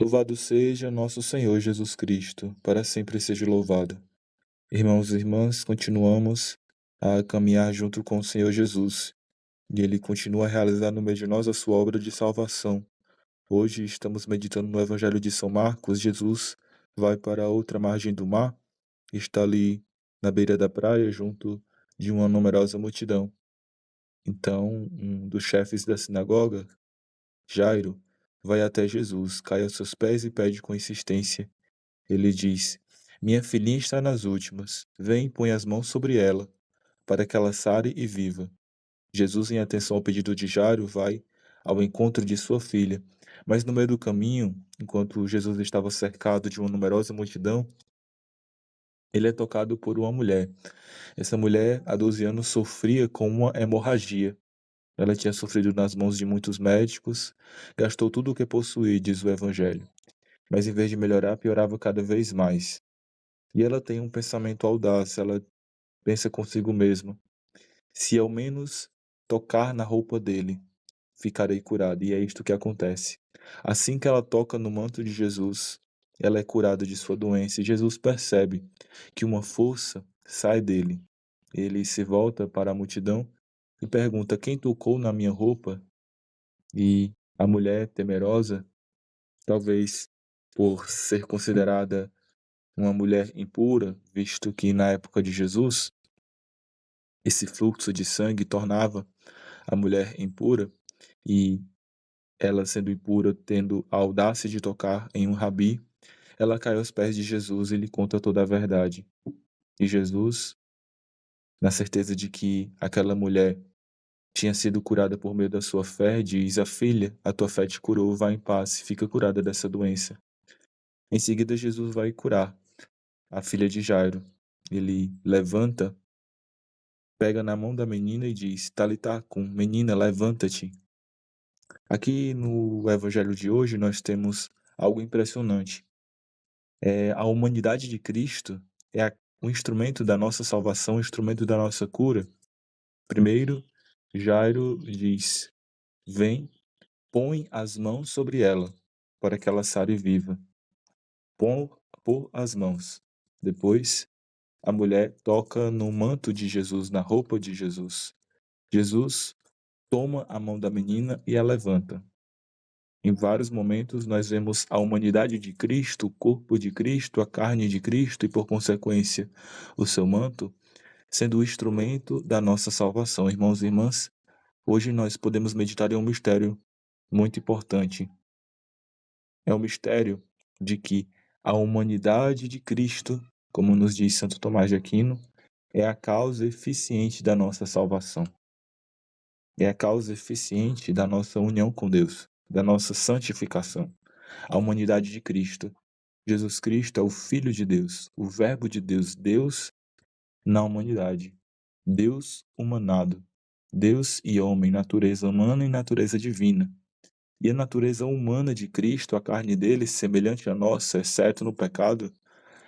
Louvado seja nosso Senhor Jesus Cristo, para sempre seja louvado. Irmãos e irmãs, continuamos a caminhar junto com o Senhor Jesus, e Ele continua a realizar no meio de nós a sua obra de salvação. Hoje estamos meditando no Evangelho de São Marcos. Jesus vai para a outra margem do mar, está ali na beira da praia, junto de uma numerosa multidão. Então, um dos chefes da sinagoga, Jairo, vai até Jesus, cai aos seus pés e pede com insistência. Ele diz: Minha filhinha está nas últimas. Vem e põe as mãos sobre ela, para que ela sare e viva. Jesus, em atenção ao pedido de Jairo, vai ao encontro de sua filha. Mas no meio do caminho, enquanto Jesus estava cercado de uma numerosa multidão, ele é tocado por uma mulher. Essa mulher, há 12 anos, sofria com uma hemorragia. Ela tinha sofrido nas mãos de muitos médicos, gastou tudo o que possuía, diz o Evangelho. Mas em vez de melhorar, piorava cada vez mais. E ela tem um pensamento audaz, ela pensa consigo mesma: se ao menos tocar na roupa dele, ficarei curada. E é isto que acontece. Assim que ela toca no manto de Jesus, ela é curada de sua doença. E Jesus percebe que uma força sai dele. Ele se volta para a multidão e pergunta: quem tocou na minha roupa? E a mulher, temerosa, talvez por ser considerada uma mulher impura, visto que na época de Jesus esse fluxo de sangue tornava a mulher impura, e ela, sendo impura, tendo a audácia de tocar em um rabi, ela cai aos pés de Jesus e lhe conta toda a verdade. E Jesus, na certeza de que aquela mulher tinha sido curada por meio da sua fé, diz: a filha, a tua fé te curou, vá em paz, fica curada dessa doença. Em seguida, Jesus vai curar a filha de Jairo. Ele levanta, pega na mão da menina e diz: Talitá cum, menina, levanta-te. Aqui no Evangelho de hoje nós temos algo impressionante. A humanidade de Cristo é o instrumento da nossa salvação, o instrumento da nossa cura. Primeiro, Jairo diz: vem, põe as mãos sobre ela, para que ela sare viva. Pôr as mãos. Depois, a mulher toca no manto de Jesus, na roupa de Jesus. Jesus toma a mão da menina e a levanta. Em vários momentos nós vemos a humanidade de Cristo, o corpo de Cristo, a carne de Cristo e, por consequência, o seu manto, sendo o instrumento da nossa salvação. Irmãos e irmãs, hoje nós podemos meditar em um mistério muito importante. É o mistério de que a humanidade de Cristo, como nos diz Santo Tomás de Aquino, é a causa eficiente da nossa salvação. É a causa eficiente da nossa união com Deus, da nossa santificação. A humanidade de Cristo. Jesus Cristo é o Filho de Deus, o Verbo de Deus, Deus na humanidade. Deus humanado. Deus e homem, natureza humana e natureza divina. E a natureza humana de Cristo, a carne dele, semelhante à nossa, exceto no pecado,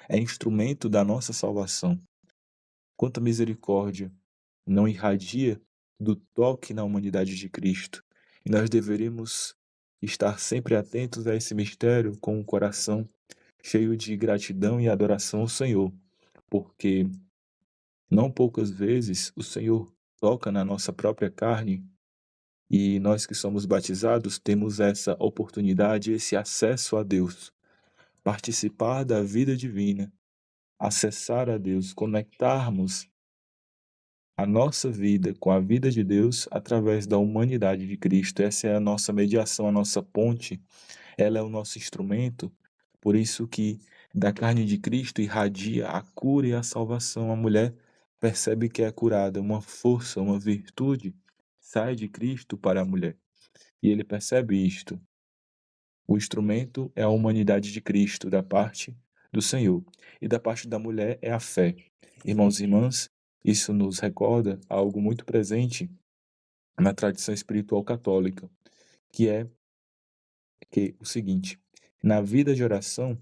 é instrumento da nossa salvação. Quanta misericórdia não irradia do toque na humanidade de Cristo. E nós deveríamos estar sempre atentos a esse mistério com o coração cheio de gratidão e adoração ao Senhor, porque não poucas vezes o Senhor toca na nossa própria carne e nós que somos batizados temos essa oportunidade, esse acesso a Deus, participar da vida divina, acessar a Deus, conectarmos a nossa vida com a vida de Deus através da humanidade de Cristo. Essa é a nossa mediação, a nossa ponte, ela é o nosso instrumento, por isso que da carne de Cristo irradia a cura e a salvação. A mulher percebe que é curada, uma força, uma virtude sai de Cristo para a mulher. E ele percebe isto. O instrumento é a humanidade de Cristo, da parte do Senhor. E da parte da mulher é a fé. Irmãos e irmãs, isso nos recorda algo muito presente na tradição espiritual católica, que é o seguinte: na vida de oração,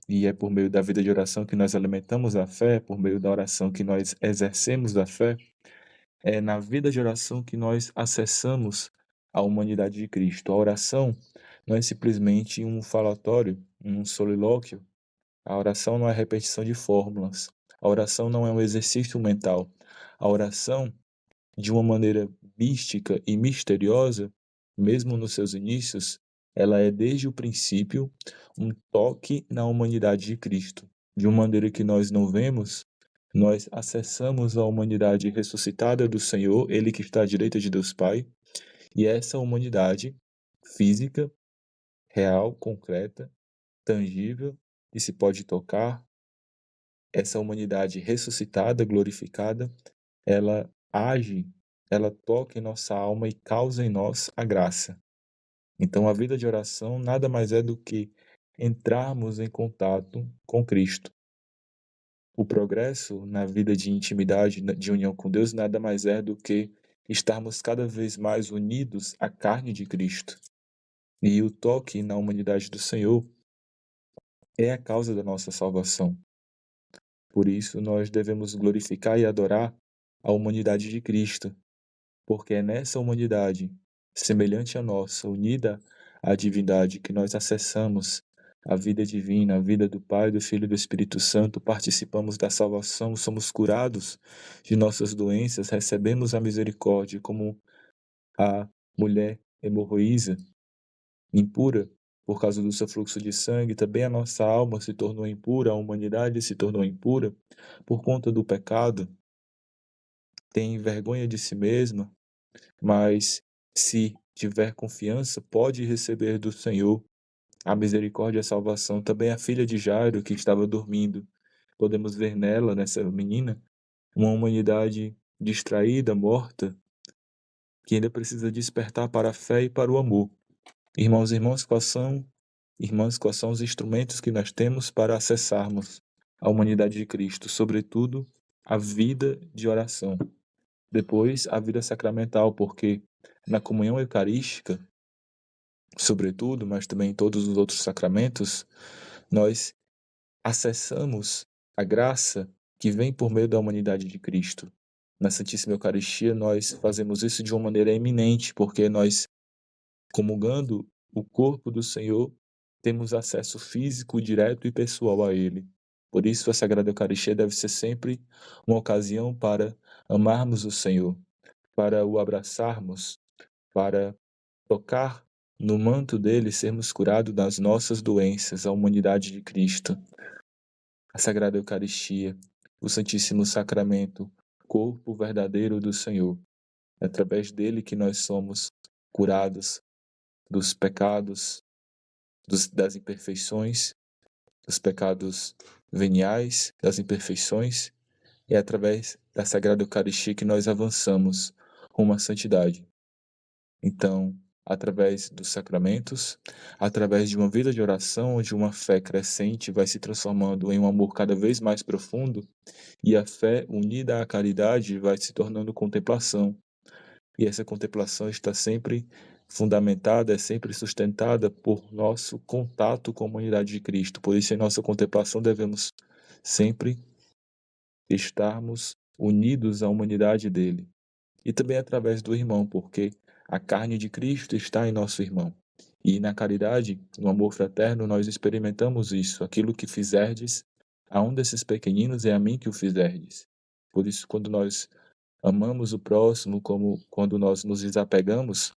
e é por meio da vida de oração que nós alimentamos a fé, por meio da oração que nós exercemos a fé, é na vida de oração que nós acessamos a humanidade de Cristo. A oração não é simplesmente um falatório, um solilóquio. A oração não é repetição de fórmulas. A oração não é um exercício mental. A oração, de uma maneira mística e misteriosa, mesmo nos seus inícios, ela é desde o princípio um toque na humanidade de Cristo. De uma maneira que nós não vemos, nós acessamos a humanidade ressuscitada do Senhor, Ele que está à direita de Deus Pai, e essa humanidade física, real, concreta, tangível, que se pode tocar, essa humanidade ressuscitada, glorificada, ela age, ela toca em nossa alma e causa em nós a graça. Então, a vida de oração nada mais é do que entrarmos em contato com Cristo. O progresso na vida de intimidade, de união com Deus, nada mais é do que estarmos cada vez mais unidos à carne de Cristo. E o toque na humanidade do Senhor é a causa da nossa salvação. Por isso, nós devemos glorificar e adorar a humanidade de Cristo, porque é nessa humanidade, semelhante à nossa, unida à divindade, que nós acessamos a vida divina, a vida do Pai, do Filho e do Espírito Santo, participamos da salvação, somos curados de nossas doenças, recebemos a misericórdia, como a mulher hemorroísa, impura, por causa do seu fluxo de sangue, também a nossa alma se tornou impura, a humanidade se tornou impura por conta do pecado, tem vergonha de si mesma, mas se tiver confiança, pode receber do Senhor a misericórdia e a salvação. Também a filha de Jairo, que estava dormindo, podemos ver nela, nessa menina, uma humanidade distraída, morta, que ainda precisa despertar para a fé e para o amor. Irmãos e irmãs, quais são os instrumentos que nós temos para acessarmos a humanidade de Cristo? Sobretudo, a vida de oração. Depois, a vida sacramental, porque na comunhão eucarística, sobretudo, mas também em todos os outros sacramentos, nós acessamos a graça que vem por meio da humanidade de Cristo. Na Santíssima Eucaristia, nós fazemos isso de uma maneira eminente, porque nós, comungando o corpo do Senhor, temos acesso físico, direto e pessoal a Ele. Por isso, a Sagrada Eucaristia deve ser sempre uma ocasião para amarmos o Senhor, para o abraçarmos, para tocar no manto dele, sermos curados das nossas doenças, a humanidade de Cristo. A Sagrada Eucaristia, o Santíssimo Sacramento, corpo verdadeiro do Senhor. É através dele que nós somos curados dos pecados, das imperfeições, dos pecados veniais, das imperfeições, e é através da Sagrada Eucaristia que nós avançamos rumo à santidade. Então, através dos sacramentos, através de uma vida de oração, de uma fé crescente, vai se transformando em um amor cada vez mais profundo, e a fé unida à caridade vai se tornando contemplação. E essa contemplação está sempre fundamentada, é sempre sustentada por nosso contato com a humanidade de Cristo. Por isso, em nossa contemplação devemos sempre estarmos unidos à humanidade dele. E também através do irmão, porque a carne de Cristo está em nosso irmão. E na caridade, no amor fraterno, nós experimentamos isso. Aquilo que fizerdes a um desses pequeninos, é a mim que o fizerdes. Por isso, quando nós amamos o próximo, como quando nós nos desapegamos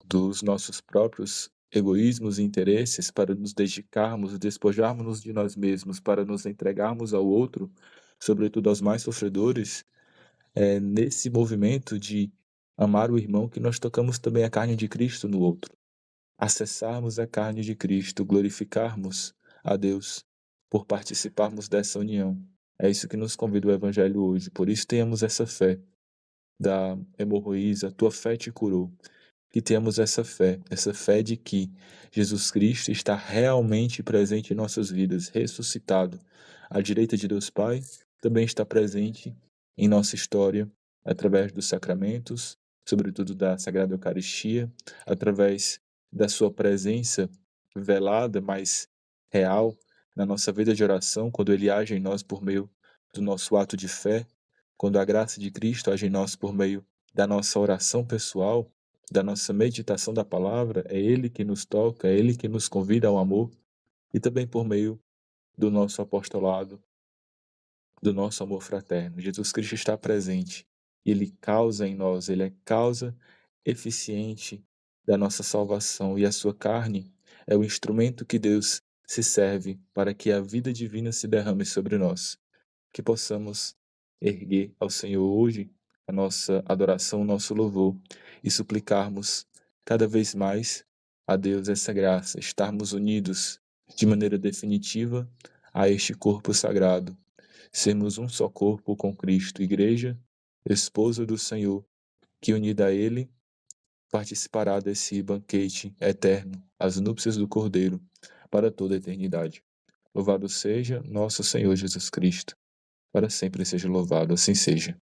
dos nossos próprios egoísmos e interesses para nos dedicarmos, despojarmos-nos de nós mesmos, para nos entregarmos ao outro, sobretudo aos mais sofredores, é nesse movimento de amar o irmão que nós tocamos também a carne de Cristo no outro. Acessarmos a carne de Cristo, glorificarmos a Deus por participarmos dessa união. É isso que nos convida o Evangelho hoje. Por isso tenhamos essa fé da hemorroísa, a tua fé te curou. Que tenhamos essa fé de que Jesus Cristo está realmente presente em nossas vidas, ressuscitado à direita de Deus Pai, também está presente em nossa história, através dos sacramentos, sobretudo da Sagrada Eucaristia, através da sua presença velada, mas real, na nossa vida de oração, quando Ele age em nós por meio do nosso ato de fé, quando a graça de Cristo age em nós por meio da nossa oração pessoal, da nossa meditação da palavra, é Ele que nos toca, é Ele que nos convida ao amor, e também por meio do nosso apostolado, do nosso amor fraterno. Jesus Cristo está presente e Ele causa em nós, Ele é causa eficiente da nossa salvação, e a sua carne é o instrumento que Deus se serve para que a vida divina se derrame sobre nós. Que possamos erguer ao Senhor hoje a nossa adoração, o nosso louvor, e suplicarmos cada vez mais a Deus essa graça, estarmos unidos de maneira definitiva a este corpo sagrado, sermos um só corpo com Cristo, Igreja, esposa do Senhor, que unida a Ele participará desse banquete eterno, as núpcias do Cordeiro, para toda a eternidade. Louvado seja nosso Senhor Jesus Cristo, para sempre seja louvado, assim seja.